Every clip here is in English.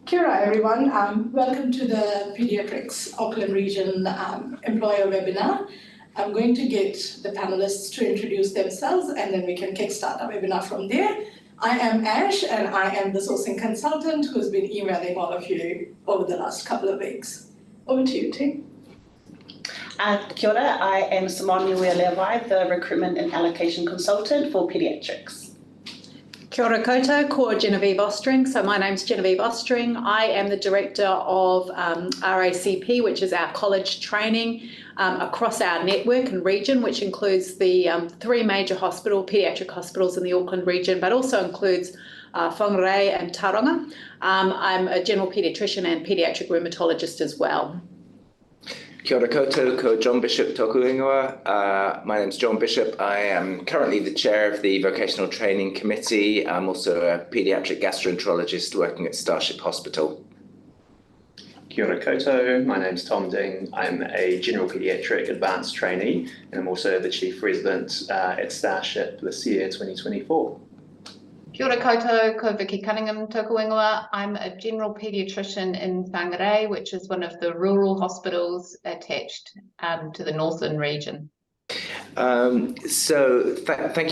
Kia ora, everyone. Welcome to the Paediatrics Auckland Region Employer Webinar. I'm going to get the panelists to introduce themselves and then we can kickstart our webinar from there. I am Ash and I am the sourcing consultant who's been emailing all of you over the last couple of weeks. Over to you, Tim. Kia ora, I am Simone Niuea-Leawai, the recruitment and allocation consultant for Paediatrics. Kia ora koutou, ko Genevieve Ostring. So my name's Genevieve Ostring. I am the director of RACP, which is our college training across our network and region, which includes the three major paediatric hospitals in the Auckland region, but also includes Whangarei and Tauranga. I'm a general paediatrician and paediatric rheumatologist as well. Kia ora koutou, ko John Bishop tōku ingoa. My name's John Bishop. I am currently the chair of the Vocational Training Committee. I'm also a paediatric gastroenterologist working at Starship Hospital. Kia ora koutou, my name's Tom Ding. I'm a general paediatric advanced trainee and I'm also the chief resident at Starship this year, 2024. Kia ora koutou, ko Vicky Cunningham tōku ingoa. I'm a general paediatrician in Whangarei, which is one of the rural hospitals attached to the Northern region. Thank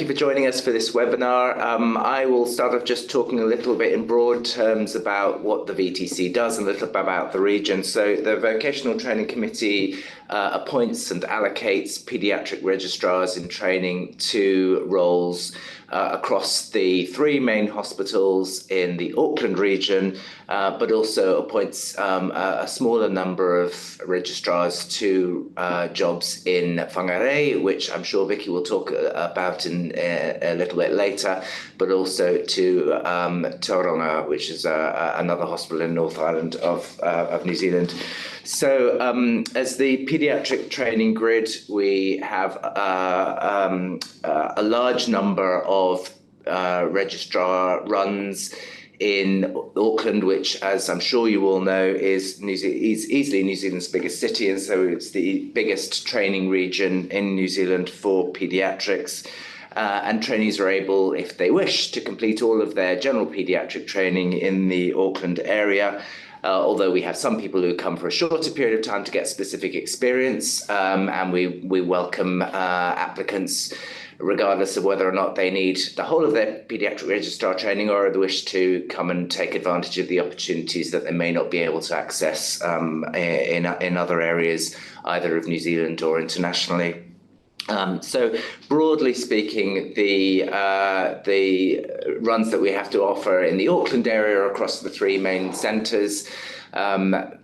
you for joining us for this webinar. I will start off just talking a little bit in broad terms about what the VTC does and a little bit about the region. So the Vocational Training Committee appoints and allocates paediatric registrars in training to roles across the three main hospitals in the Auckland region, but also appoints a smaller number of registrars to jobs in Whangarei, which I'm sure Vicky will talk about in a little bit later, but also to Tauranga, which is another hospital in North Island of New Zealand. So as the paediatric training grid, we have a large number of registrar runs in Auckland, which, as I'm sure you all know, is easily New Zealand's biggest city, and so it's the biggest training region in New Zealand for paediatrics. And trainees are able, if they wish, to complete all of their general paediatric training in the Auckland area. Although we have some people who come for a shorter period of time to get specific experience, and we welcome applicants regardless of whether or not they need the whole of their paediatric registrar training or the wish to come and take advantage of the opportunities that they may not be able to access in other areas, either of New Zealand or internationally. So broadly speaking, the runs that we have to offer in the Auckland area are across the three main centres.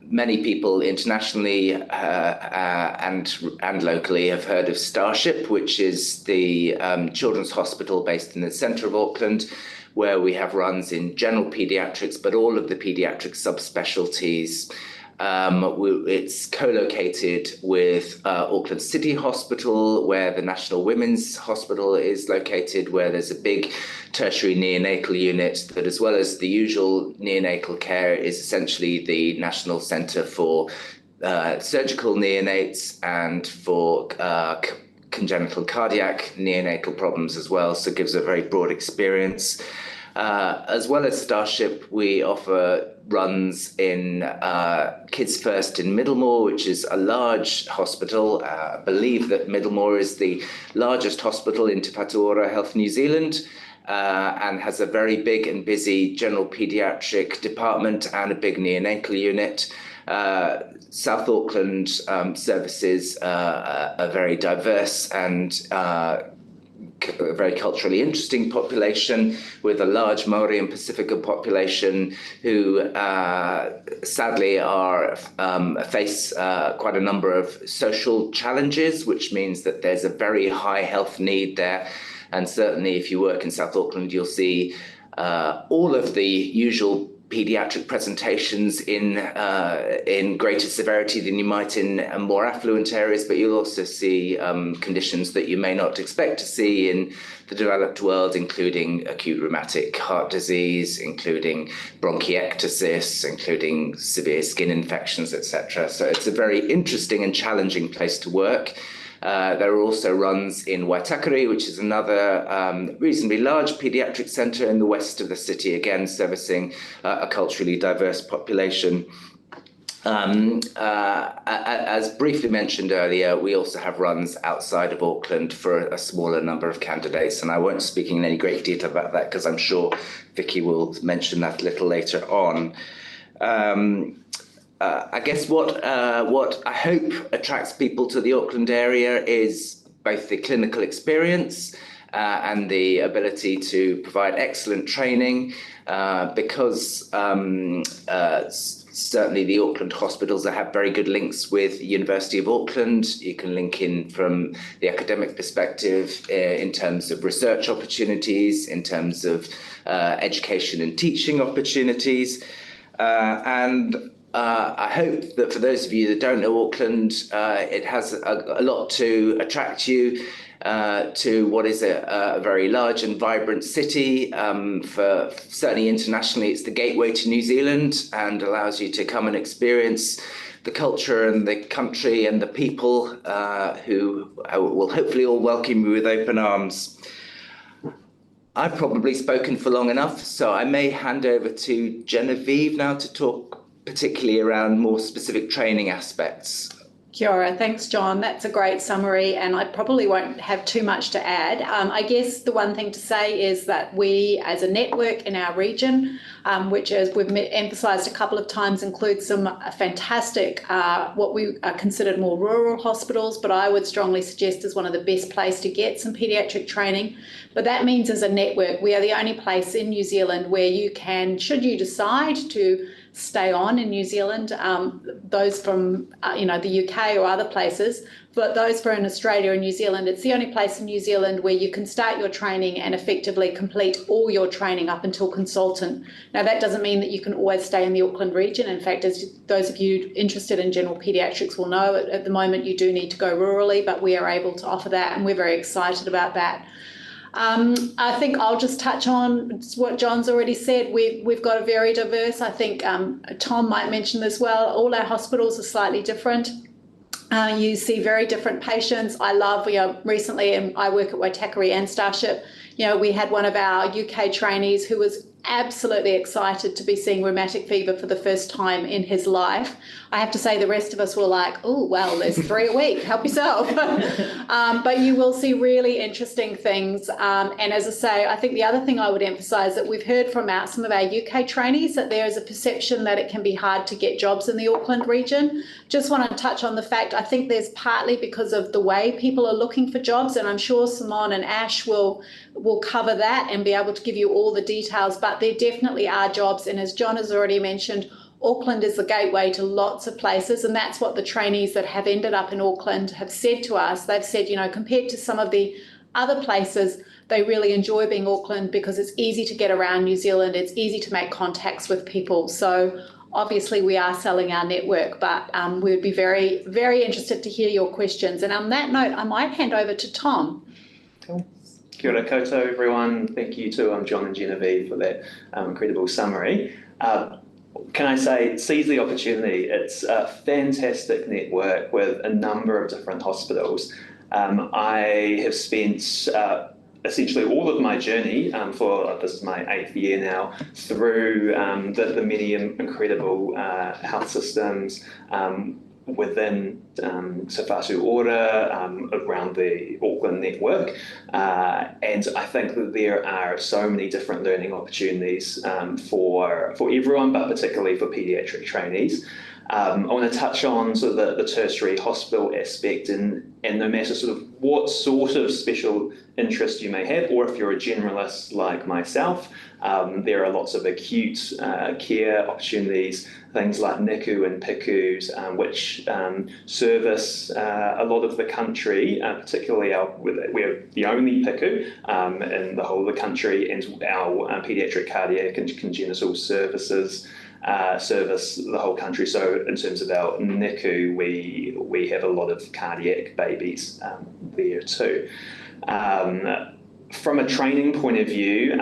Many people internationally and locally have heard of Starship, which is the children's hospital based in the centre of Auckland, where we have runs in general paediatrics, but all of the paediatric subspecialties. It's co-located with Auckland City Hospital, where the National Women's Hospital is located, where there's a big tertiary neonatal unit that, as well as the usual neonatal care, is essentially the national centre for surgical neonates and for congenital cardiac neonatal problems as well, so it gives a very broad experience. As well as Starship, we offer runs in Kids First in Middlemore, which is a large hospital. I believe that Middlemore is the largest hospital in Te Patuora Health New Zealand, and has a very big and busy general paediatric department and a big neonatal unit. South Auckland services a very diverse and a very culturally interesting population with a large Maori and Pacifica population who sadly face quite a number of social challenges, which means that there's a very high health need there. And certainly if you work in South Auckland, you'll see all of the usual paediatric presentations in greater severity than you might in more affluent areas, but you'll also see conditions that you may not expect to see in the developed world, including acute rheumatic heart disease, including bronchiectasis, including severe skin infections, etc. So it's a very interesting and challenging place to work. There are also runs in Waitakere, which is another reasonably large paediatric centre in the west of the city, again servicing a culturally diverse population. As briefly mentioned earlier, we also have runs outside of Auckland for a smaller number of candidates, and I won't speak in any great detail about that because I'm sure Vicky will mention that a little later on. I guess what I hope attracts people to the Auckland area is both the clinical experience and the ability to provide excellent training because certainly the Auckland hospitals have very good links with the University of Auckland. You can link in from the academic perspective in terms of research opportunities, in terms of education and teaching opportunities. I hope that for those of you that don't know Auckland, it has a lot to attract you to what is a very large and vibrant city. For certainly internationally, it's the gateway to New Zealand and allows you to come and experience the culture and the country and the people who will hopefully all welcome you with open arms. I've probably spoken for long enough, so I may hand over to Genevieve now to talk particularly around more specific training aspects. Kia ora, thanks John. That's a great summary and I probably won't have too much to add. I guess the one thing to say is that we as a network in our region, which as we've emphasised a couple of times includes some fantastic, what we are considered more rural hospitals, but I would strongly suggest is one of the best places to get some paediatric training. But that means as a network, we are the only place in New Zealand where you can, should you decide to stay on in New Zealand, those from the UK or other places, but those for in Australia and New Zealand, it's the only place in New Zealand where you can start your training and effectively complete all your training up until consultant. Now that doesn't mean that you can always stay in the Auckland region. In fact, as those of you interested in general paediatrics will know, at the moment you do need to go rurally, but we are able to offer that and we're very excited about that. I think I'll just touch on what John's already said. We've got a very diverse, I think Tom might mention this well, all our hospitals are slightly different. You see very different patients. I love, recently, and I work at Waitakere and Starship, we had one of our UK trainees who was absolutely excited to be seeing rheumatic fever for the first time in his life. I have to say the rest of us were like, oh, well, there's 3 a week, help yourself. But you will see really interesting things. And as I say, I think the other thing I would emphasise that we've heard from some of our UK trainees that there is a perception that it can be hard to get jobs in the Auckland region. Just want to touch on the fact, I think there's partly because of the way people are looking for jobs, and I'm sure Simone and Ash will cover that and be able to give you all the details, but there definitely are jobs. And as John has already mentioned, Auckland is the gateway to lots of places, and that's what the trainees that have ended up in Auckland have said to us. They've said, compared to some of the other places, they really enjoy being Auckland because it's easy to get around New Zealand, it's easy to make contacts with people. So obviously we are selling our network, but we would be very, very interested to hear your questions. And on that note, I might hand over to Tom. Cool. Kia ora koutou, everyone. Thank you to John and Genevieve for that incredible summary. Can I say, seize the opportunity. It's a fantastic network with a number of different hospitals. I have spent essentially all of my journey for this is my 8th year now through the many incredible health systems within Te Whatu Ora, around the Auckland network. And I think that there are so many different learning opportunities for everyone, but particularly for paediatric trainees. I want to touch on sort of the tertiary hospital aspect, and no matter sort of what sort of special interest you may have, or if you're a generalist like myself, there are lots of acute care opportunities, things like NICU and PICUs, which service a lot of the country, particularly we're the only PICU in the whole of the country, and our paediatric cardiac and congenital services service the whole country. So in terms of our NICU, we have a lot of cardiac babies there too. From a training point of view,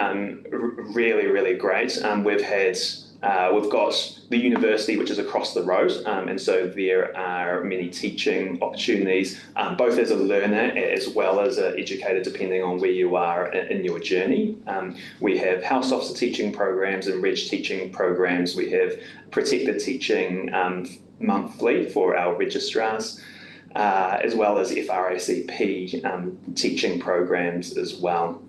really, really great. We've had We've got the university, which is across the road, and so there are many teaching opportunities, both as a learner as well as an educator, depending on where you are in your journey. We have house officer teaching programs and reg teaching programs. We have protected teaching monthly for our registrars, as well as FRACP teaching programs as well.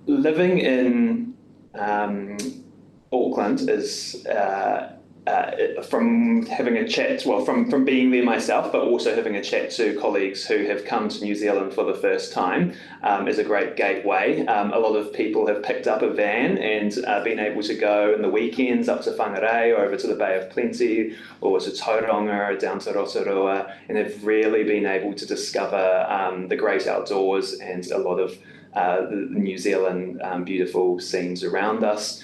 Living in Auckland is from having a chat, well, from being there myself, but also having a chat to colleagues who have come to New Zealand for the first time, is a great gateway. A lot of people have picked up a van and been able to go in the weekends up to Whangarei or over to the Bay of Plenty or to Tauranga or down to Rotorua, and have really been able to discover the great outdoors and a lot of the New Zealand beautiful scenes around us.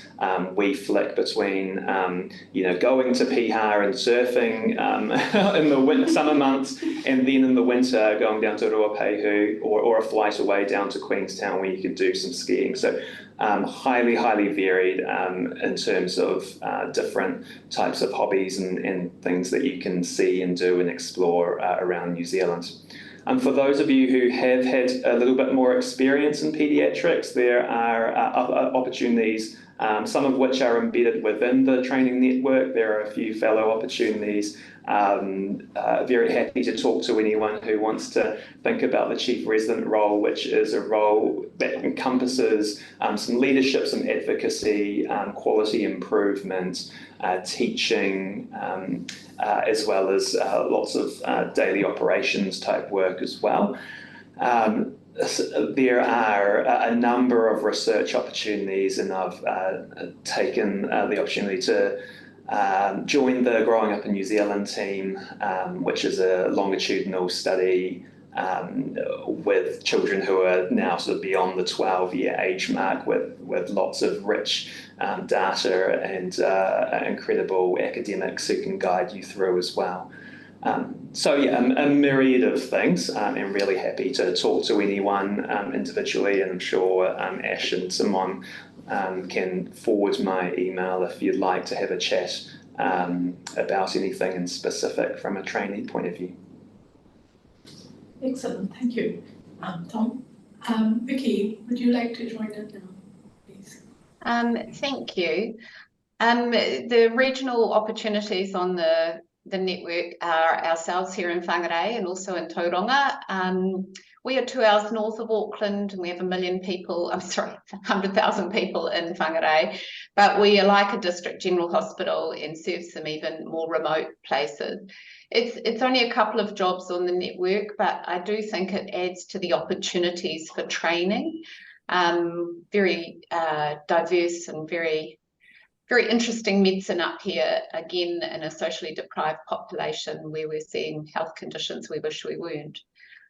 We flick between going to Piha and surfing in the summer months, and then in the winter going down to Ruapehu or a flight away down to Queenstown where you can do some skiing. So highly varied in terms of different types of hobbies and things that you can see and do and explore around New Zealand. For those of you who have had a little bit more experience in paediatrics, there are other opportunities, some of which are embedded within the training network. There are a few fellow opportunities. Very happy to talk to anyone who wants to think about the chief resident role, which is a role that encompasses some leadership, some advocacy, quality improvement, teaching, as well as lots of daily operations type work as well. There are a number of research opportunities, and I've taken the opportunity to join the Growing Up in New Zealand team, which is a longitudinal study with children who are now sort of beyond the 12-year age mark, with lots of rich data and incredible academics who can guide you through as well. So yeah, a myriad of things, and really happy to talk to anyone individually, and I'm sure Ash and Simon can forward my email if you'd like to have a chat about anything in specific from a trainee point of view. Excellent, thank you, Tom. Vicky, would you like to join us now, please? Thank you. The regional opportunities on the network are ourselves here in Whangarei and also in Tauranga. We are 2 hours north of Auckland, and we have 100,000 people in Whangarei, but we are like a district general hospital and serve some even more remote places. It's only a couple of jobs on the network, but I do think it adds to the opportunities for training. Very diverse and very interesting medicine up here, again, in a socially deprived population where we're seeing health conditions we wish we weren't.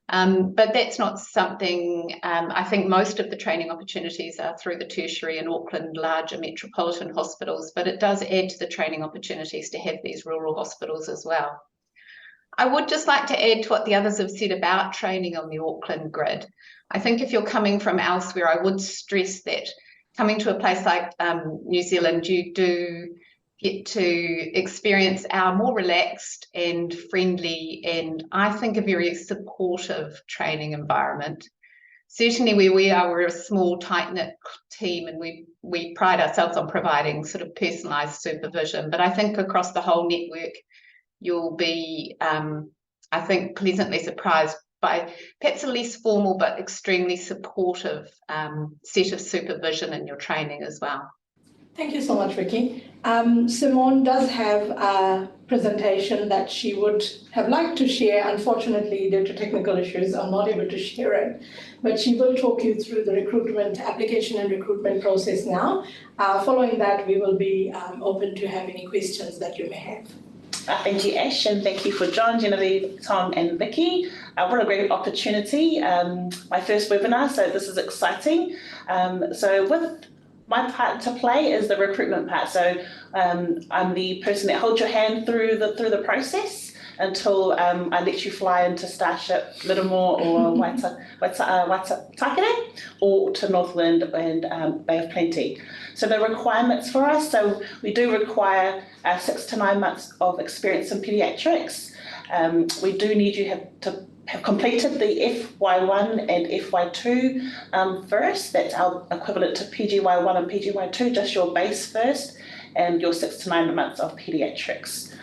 But that's not something, I think most of the training opportunities are through the tertiary and Auckland larger metropolitan hospitals, but it does add to the training opportunities to have these rural hospitals as well. I would just like to add to what the others have said about training on the Auckland grid. I think if you're coming from elsewhere, I would stress that coming to a place like New Zealand, you do get to experience our more relaxed and friendly and I think a very supportive training environment. Certainly where we are, we're a small, tight-knit team, and we pride ourselves on providing sort of personalised supervision. But I think across the whole network, you'll be, I think, pleasantly surprised by perhaps a less formal but extremely supportive set of supervision in your training as well. Thank you so much, Vicky. Simone does have a presentation that she would have liked to share. Unfortunately, due to technical issues, I'm not able to share it, but she will talk you through the recruitment application and recruitment process now. Following that, we will be open to have any questions that you may have. Thank you, Ash, and thank you for John, Genevieve, Tom and Vicky. What a great opportunity. My first webinar, so this is exciting. So with my part to play is the recruitment part. So I'm the person that holds your hand through the process. until I let you fly into Starship, Livermore or Waitakere, or to Northland and Bay of Plenty. So the requirements for us, so we do require 6 to 9 months of experience in paediatrics. We do need you to have completed the FY1 and FY2 first. That's our equivalent to PGY1 and PGY2, just your base first, and your 6 to 9 months of paediatrics.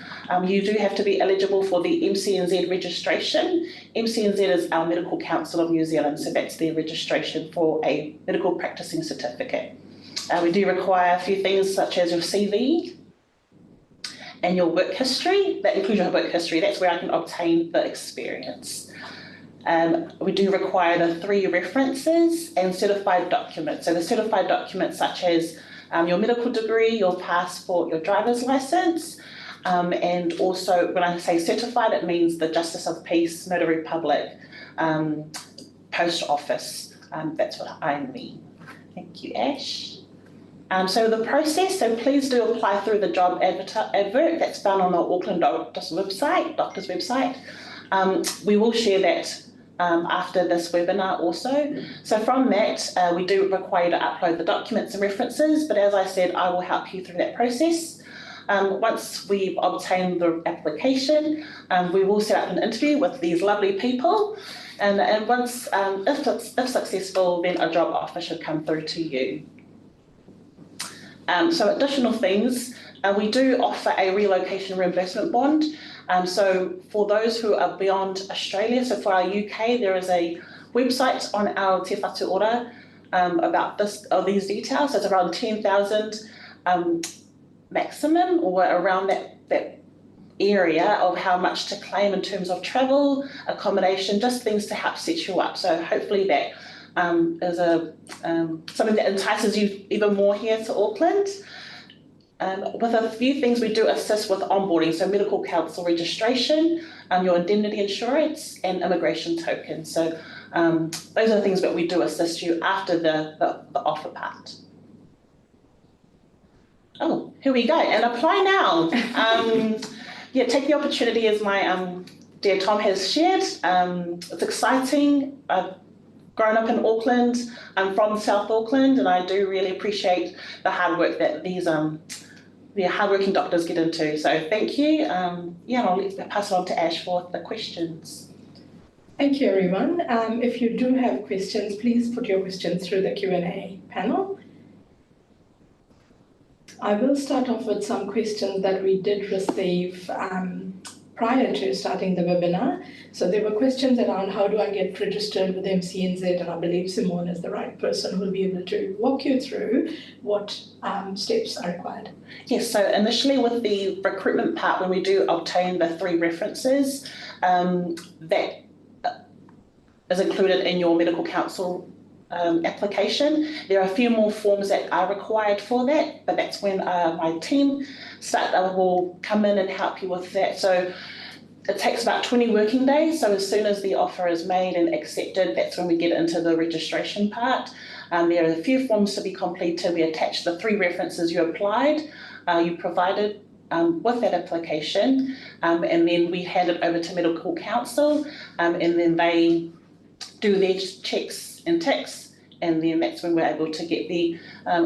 You do have to be eligible for the MCNZ registration. MCNZ is our Medical Council of New Zealand, so that's their registration for a medical practicing certificate. We do require a few things such as your CV and your work history. That includes your work history. That's where I can obtain the experience. We do require the 3 references and certified documents. So the certified documents such as your medical degree, your passport, your driver's license, and also when I say certified, it means the Justice of Peace, Notary Public, Post Office. That's what I mean. Thank you, Ash. So the process, so please do apply through the job advert that's found on the Auckland doctor's website. We will share that after this webinar also. So from that, we do require you to upload the documents and references, but as I said, I will help you through that process. Once we've obtained the application, we will set up an interview with these lovely people, and once, if successful, then a job offer should come through to you. So additional things, we do offer a relocation reimbursement bond. So for those who are beyond Australia, so for our UK, there is a website on our Te Whatu Ora about these details. So it's around 10,000 maximum, or around that area of how much to claim in terms of travel, accommodation, just things to help set you up. So hopefully that is something that entices you even more here to Auckland. With a few things, we do assist with onboarding, so medical council registration, your indemnity insurance, and immigration tokens. So those are the things that we do assist you after the offer part. Oh, here we go, and apply now. Yeah, take the opportunity, as my dear Tom has shared. It's exciting. I've grown up in Auckland. I'm from South Auckland, and I do really appreciate the hard work that these the hardworking doctors get into. So thank you. Yeah, and I'll pass it on to Ash for the questions. Thank you, everyone. If you do have questions, please put your questions through the Q&A panel. I will start off with some questions that we did receive prior to starting the webinar. So there were questions around how do I get registered with MCNZ, and I believe Simone is the right person who will be able to walk you through what steps are required. Yes, so initially with the recruitment part, when we do obtain the 3 references, that is included in your medical council application. There are a few more forms that are required for that, but that's when my team will come in and help you with that. So it takes about 20 working days. So as soon as the offer is made and accepted, that's when we get into the registration part. There are a few forms to be completed. We attach the 3 references you provided with that application, and then we hand it over to medical council, and then they do their checks and ticks, and then that's when we're able to get the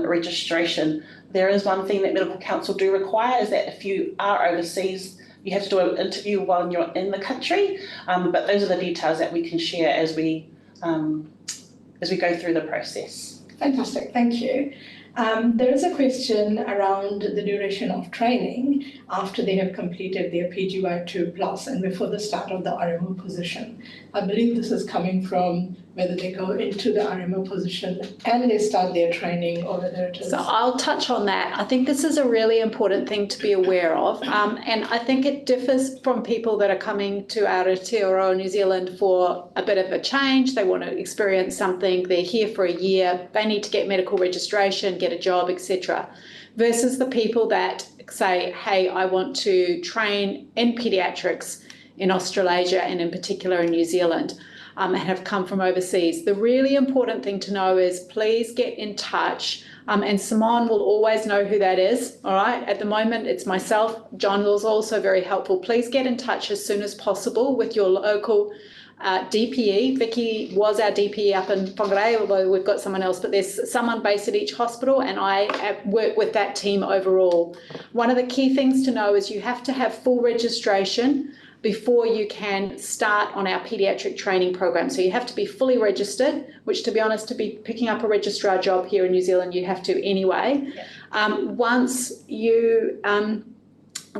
registration. There is one thing that medical council do require, is that if you are overseas, you have to do an interview while you're in the country, but those are the details that we can share as we go through the process. Fantastic, thank you. There is a question around the duration of training after they have completed their PGY2 plus and before the start of the RMO position. I believe this is coming from whether they go into the RMO position and they start their training, or whether it is... So I'll touch on that. I think this is a really important thing to be aware of, and I think it differs from people that are coming to Aotearoa, New Zealand for a bit of a change. They want to experience something, they're here for a year, they need to get medical registration, get a job, etc. Versus the people that say, hey, I want to train in paediatrics in Australasia and in particular in New Zealand. and have come from overseas. The really important thing to know is please get in touch. And Simone will always know who that is, all right? At the moment, it's myself. John was also very helpful. Please get in touch as soon as possible with your local DPE. Vicky was our DPE up in Whangarei, although we've got someone else, but there's someone based at each hospital, and I work with that team overall. One of the key things to know is you have to have full registration before you can start on our paediatric training program. So you have to be fully registered, which, to be honest, to be picking up a registrar job here in New Zealand, you have to anyway.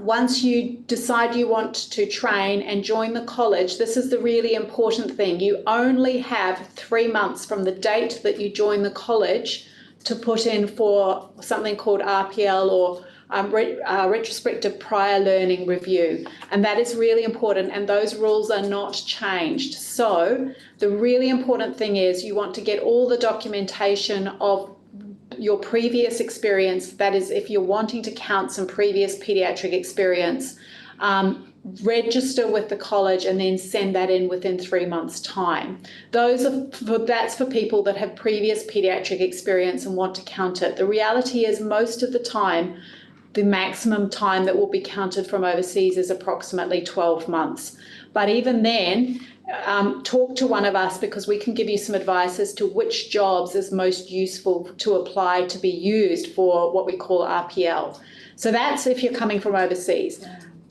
Once you decide you want to train and join the college, this is the really important thing. You only have 3 months from the date that you join the college to put in for something called RPL, or retrospective prior learning review, and that is really important, and those rules are not changed. So the really important thing is you want to get all the documentation of your previous experience. That is, if you're wanting to count some previous paediatric experience, register with the college and then send that in within 3 months' time. That's for people that have previous paediatric experience and want to count it. The reality is most of the time, the maximum time that will be counted from overseas is approximately 12 months. But even then, talk to one of us, because we can give you some advice as to which jobs is most useful to apply to be used for what we call RPL. So that's if you're coming from overseas.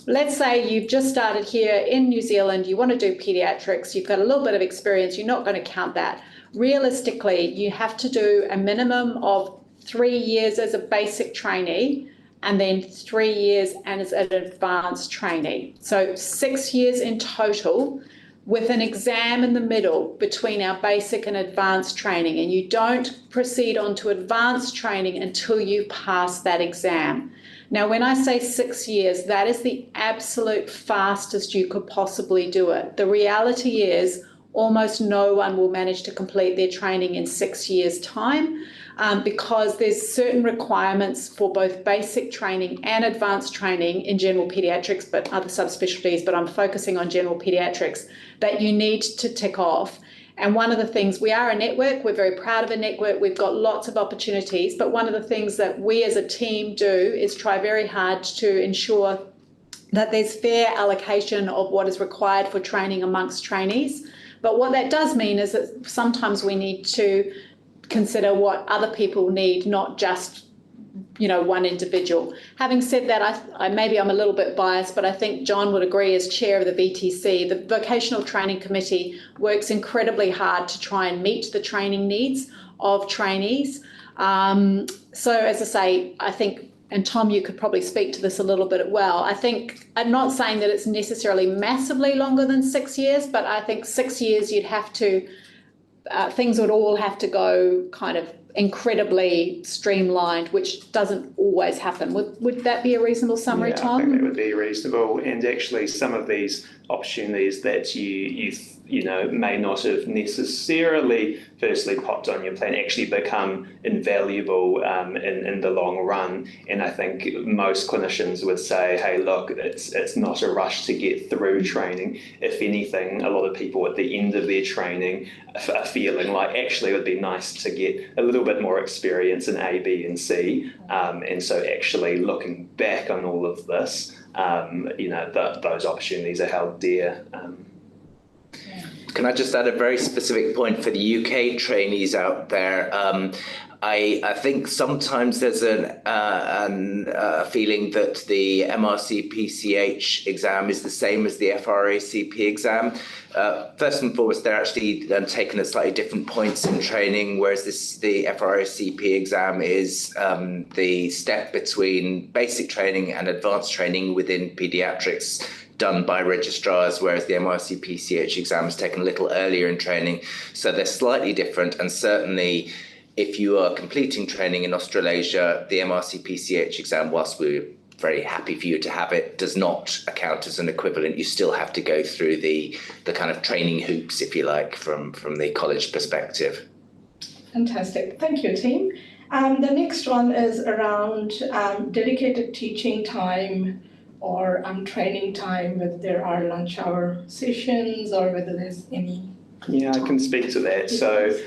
Let's say you've just started here in New Zealand, you want to do paediatrics, you've got a little bit of experience, you're not going to count that. Realistically, you have to do a minimum of 3 years as a basic trainee, and then 3 years as an advanced trainee. So 6 years in total, with an exam in the middle between our basic and advanced training. And you don't proceed on to advanced training until you pass that exam. Now, when I say 6 years, that is the absolute fastest you could possibly do it. The reality is almost no one will manage to complete their training in 6 years' time. Because there's certain requirements for both basic training and advanced training in general paediatrics, but other subspecialties, but I'm focusing on general paediatrics, that you need to tick off. And one of the things, we are a network, we're very proud of a network, we've got lots of opportunities, but one of the things that we as a team do is try very hard to ensure that there's fair allocation of what is required for training amongst trainees. But what that does mean is that sometimes we need to consider what other people need, not just one individual. Having said that, I maybe I'm a little bit biased, but I think John would agree as chair of the VTC, the Vocational Training Committee works incredibly hard to try and meet the training needs of trainees. So as I say, I think, and Tom, you could probably speak to this a little bit as well. I think, I'm not saying that it's necessarily massively longer than 6 years, but I think 6 years you'd have to things would all have to go kind of incredibly streamlined, which doesn't always happen. Would that be a reasonable summary, Tom? I think that would be reasonable. And actually, some of these opportunities that you may not have necessarily firstly popped on your plan actually become invaluable in the long run. And I think most clinicians would say, hey, look, it's not a rush to get through training. If anything, a lot of people at the end of their training are feeling like actually it would be nice to get a little bit more experience in A, B, and C. And so actually looking back on all of this, those opportunities are held dear. Can I just add a very specific point for the UK trainees out there? I think sometimes there's a feeling that the MRC PCH exam is the same as the FRACP exam. First and foremost, they're actually taken at slightly different points in training, whereas the FRACP exam is the step between basic training and advanced training within paediatrics, done by registrars, whereas the MRC PCH exam is taken a little earlier in training. So they're slightly different, and certainly if you are completing training in Australasia, the MRC PCH exam, whilst we're very happy for you to have it, does not account as an equivalent. You still have to go through the kind of training hoops, if you like, from the college perspective. Fantastic. Thank you, team. The next one is around dedicated teaching time or training time, whether there are lunch hour sessions or whether there's any Yeah, I can speak to that. So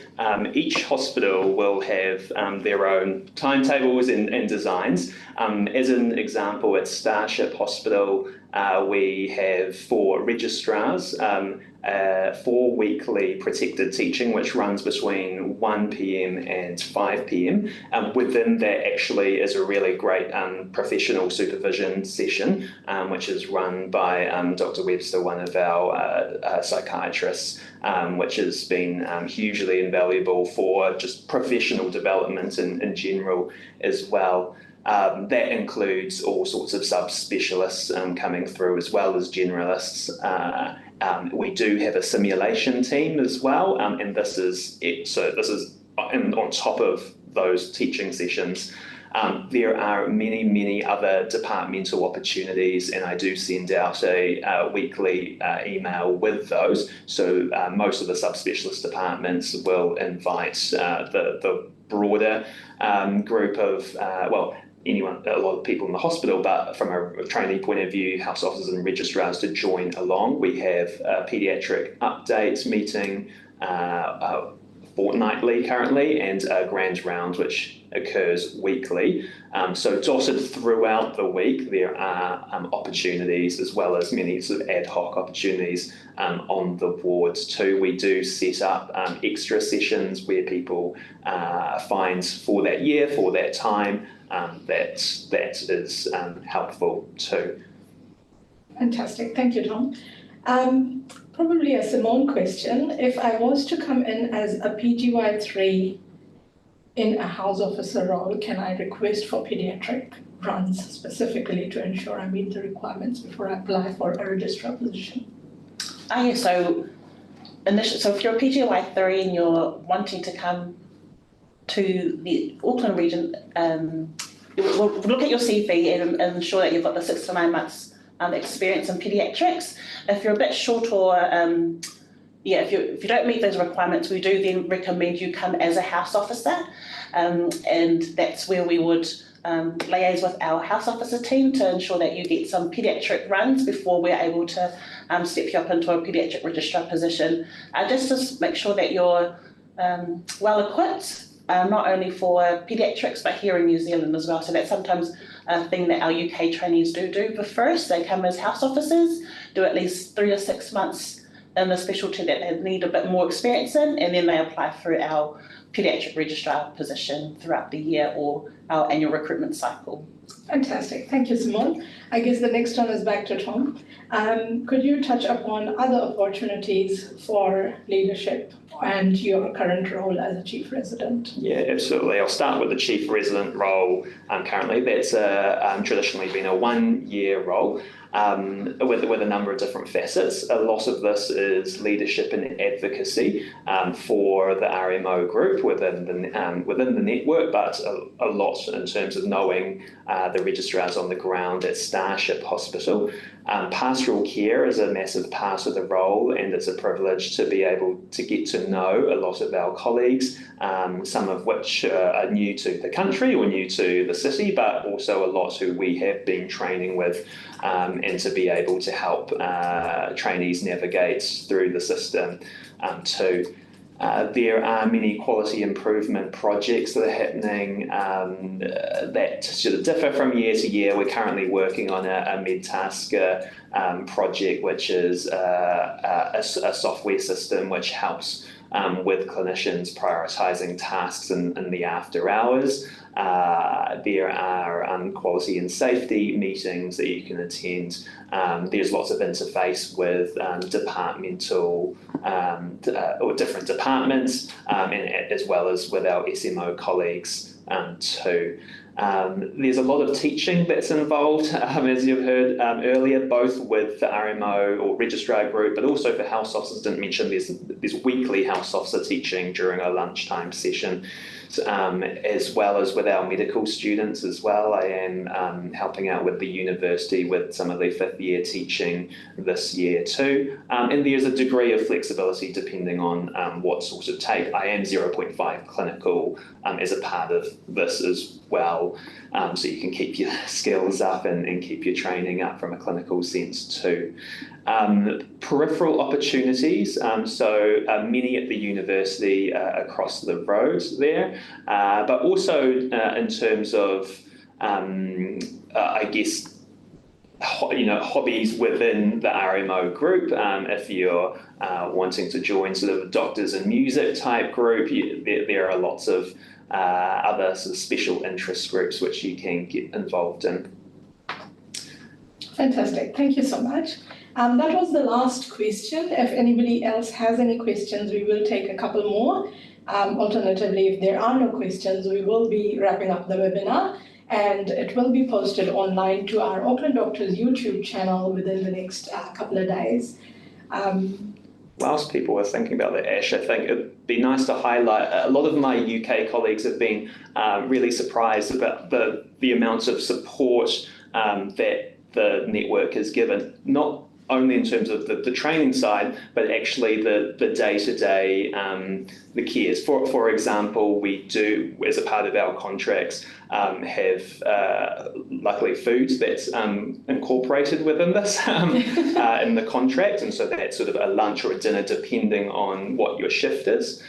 each hospital will have their own timetables and designs. As an example, at Starship Hospital, we have 4 registrars, 4 weekly protected teaching, which runs between 1 p.m. and 5 p.m. Within that actually is a really great professional supervision session, which is run by Dr. Webster, one of our psychiatrists, which has been hugely invaluable for just professional development in general as well. That includes all sorts of subspecialists coming through, as well as generalists. We do have a simulation team as well, and this is on top of those teaching sessions. There are many other departmental opportunities, and I do send out a weekly email with those. So most of the subspecialist departments will invite the broader group of, a lot of people in the hospital, but from a trainee point of view, house officers and registrars to join along. We have a paediatric updates meeting fortnightly currently, and a grand round which occurs weekly. So dotted throughout the week there are opportunities, as well as many sort of ad hoc opportunities on the wards too. We do set up extra sessions where people find for that year, for that time, that is helpful too. Fantastic, thank you, Tom. Probably a Simone question. If I was to come in as a PGY3 in a house officer role, can I request for paediatric runs specifically to ensure I meet the requirements before I apply for a registrar position? Yes, so if you're a PGY3 and you're wanting to come to the Auckland region, we'll look at your CV and ensure that you've got the 6 to 9 months experience in paediatrics. If you're a bit short, or if you don't meet those requirements, we do then recommend you come as a house officer, and that's where we would liaise with our house officer team to ensure that you get some paediatric runs before we're able to step you up into a paediatric registrar position. Just to make sure that you're well equipped, not only for paediatrics but here in New Zealand as well. So that's sometimes a thing that our UK trainees do. But first they come as house officers, do at least 3 to 6 months in the specialty that they need a bit more experience in, and then they apply for our paediatric registrar position throughout the year or our annual recruitment cycle. Fantastic, thank you, Simone. I guess the next one is back to Tom. Could you touch upon other opportunities for leadership and your current role as a chief resident? Yeah, absolutely. I'll start with the chief resident role currently. That's traditionally been a 1-year role with a number of different facets. A lot of this is leadership and advocacy for the RMO group within the network, but a lot in terms of knowing the registrars on the ground at Starship Hospital. Pastoral care is a massive part of the role, and it's a privilege to be able to get to know a lot of our colleagues, some of which are new to the country or new to the city, but also a lot who we have been training with, and to be able to help trainees navigate through the system too. There are many quality improvement projects that are happening that sort of differ from year to year. We're currently working on a MedTasker project, which is a software system which helps with clinicians prioritising tasks in the after hours. There are quality and safety meetings that you can attend. There's lots of interface with departmental or different departments, and as well as with our SMO colleagues too. There's a lot of teaching that's involved, as you've heard earlier, both with the RMO or registrar group, but also for house officers. Didn't mention there's weekly house officer teaching during a lunchtime session, as well as with our medical students as well. I am helping out with the university with some of the 5th year teaching this year too. And there's a degree of flexibility depending on what sort of take. I am 0.5 clinical as a part of this as well, so you can keep your skills up and keep your training up from a clinical sense too. Peripheral opportunities, so many at the university across the road there, but also in terms of, I guess, hobbies within the RMO group. If you're wanting to join sort of a doctors and music type group, there are lots of other sort of special interest groups which you can get involved in. Fantastic, thank you so much. That was the last question. If anybody else has any questions, we will take a couple more. Alternatively, if there are no questions, we will be wrapping up the webinar, and it will be posted online to our Auckland Doctors YouTube channel within the next couple of days. Whilst people are thinking about the ASH, I think it'd be nice to highlight, a lot of my UK colleagues have been really surprised about the amount of support that the network has given, not only in terms of the training side, but actually the day-to-day, the cares. For example, we do, as a part of our contracts, have luckily foods that's incorporated within this in the contract, and so that's sort of a lunch or a dinner depending on what your shift is.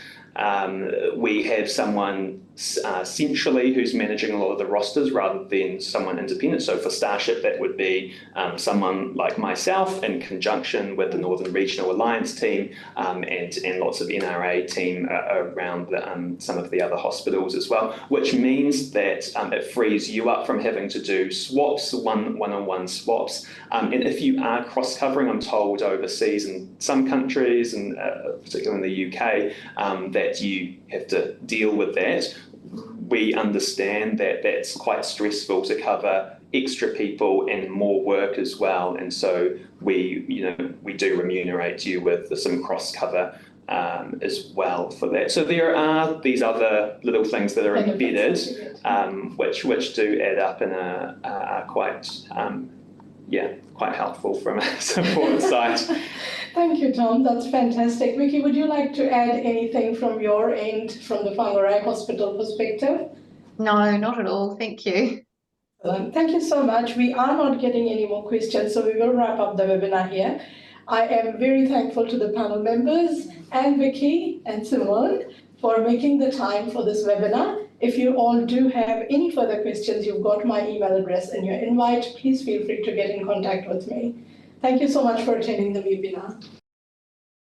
We have someone centrally who's managing a lot of the rosters rather than someone independent. So for Starship, that would be someone like myself in conjunction with the Northern Regional Alliance team and lots of NRA team around some of the other hospitals as well, which means that it frees you up from having to do swaps, one-on-one swaps. And if you are cross-covering, I'm told overseas in some countries, and particularly in the UK, that you have to deal with that. We understand that that's quite stressful to cover extra people and more work as well, and so we do remunerate you with some cross cover as well for that. So there are these other little things that are embedded, which do add up and are quite helpful from a support side. Thank you, Tom. That's fantastic. Vicky, would you like to add anything from your end, from the Whangarei Hospital perspective? No, not at all. Thank you. Thank you so much. We are not getting any more questions, so we will wrap up the webinar here. I am very thankful to the panel members and Vicky and Simone for making the time for this webinar. If you all do have any further questions, you've got my email address in your invite. Please feel free to get in contact with me. Thank you so much for attending the webinar.